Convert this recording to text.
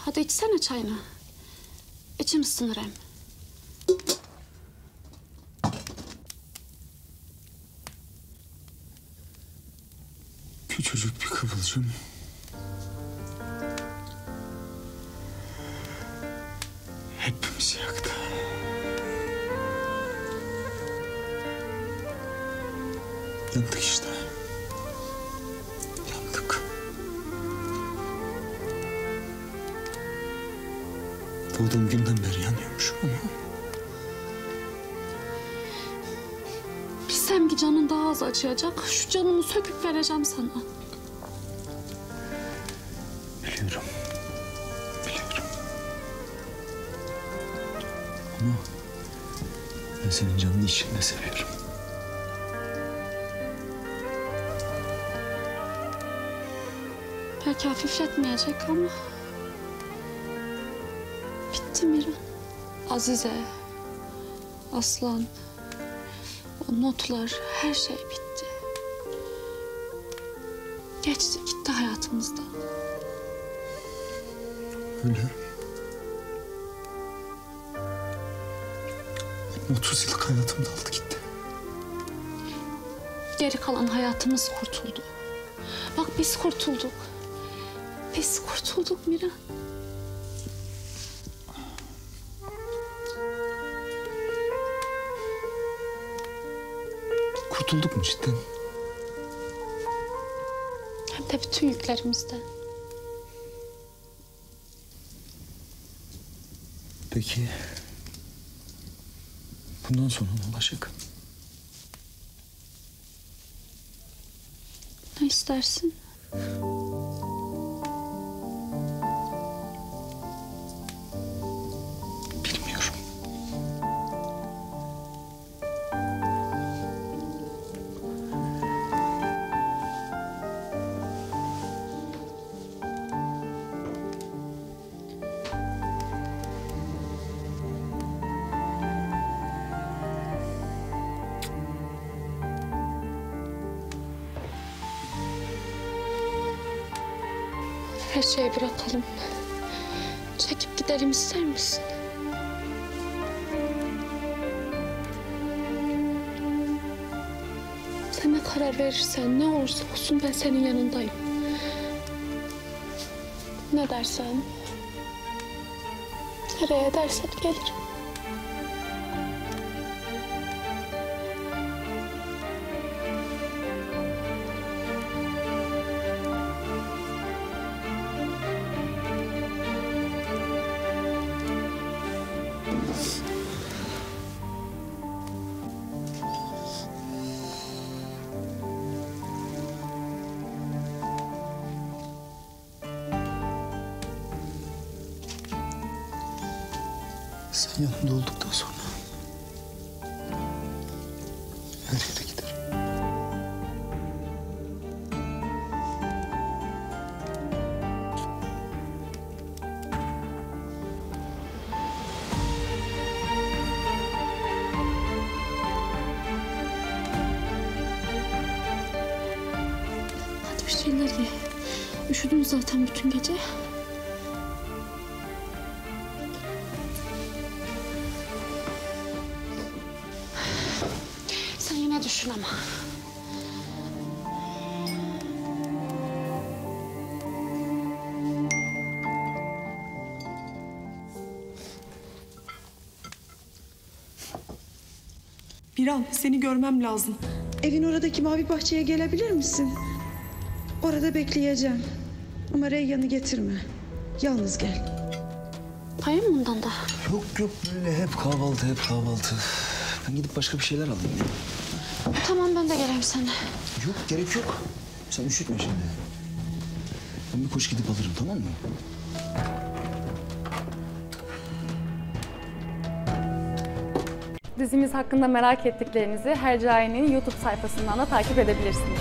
Hadi içsene çayını. İçim ısınır hem. Küçücük bir kıvılcım hepimizi yaktı. Yandık işte. Yandık. Doğduğum günden beri yanıyormuşum ama... Bilsem ki canın daha az acıyacak. Şu canımı söküp vereceğim sana. Biliyorum. Biliyorum. Ama ben senin canını içinde seviyorum. Belki hafifletmeyecek ama... Bitti Miran. Azize, Aslan, o notlar, her şey bitti. Geçti gitti hayatımızdan. Öyle. 30 yıllık hayatımda aldı gitti. Geri kalan hayatımız kurtuldu. Bak biz kurtulduk. Biz kurtulduk Miran. Kurtulduk mu cidden? Hem de bütün yüklerimizden. Peki bundan sonra ne olacak? Ne istersin? Bilmiyorum. Her şeyi bırakalım. Çekip gidelim ister misin? Sen ne karar verirsen, ne olursa olsun ben senin yanındayım. Ne dersen, nereye dersen gelirim. Sen yanımda olduktan sonra her yere giderim. Hadi bir şeyler ye. Üşüdün zaten bütün gece. Sen yine düşün ama. Miran, seni görmem lazım. Evin oradaki mavi bahçeye gelebilir misin? Orada bekleyeceğim. Ama Reyyan'ı getirme. Yalnız gel. Payım mı bundan da? Yok yok böyle hep kahvaltı hep kahvaltı. Ben gidip başka bir şeyler alayım ya. Tamam ben de geleyim seninle. Yok gerek yok. Sen üşütme şimdi. Ben bir koş gidip alırım tamam mı? Dizimiz hakkında merak ettiklerinizi Hercai'nin YouTube sayfasından da takip edebilirsiniz.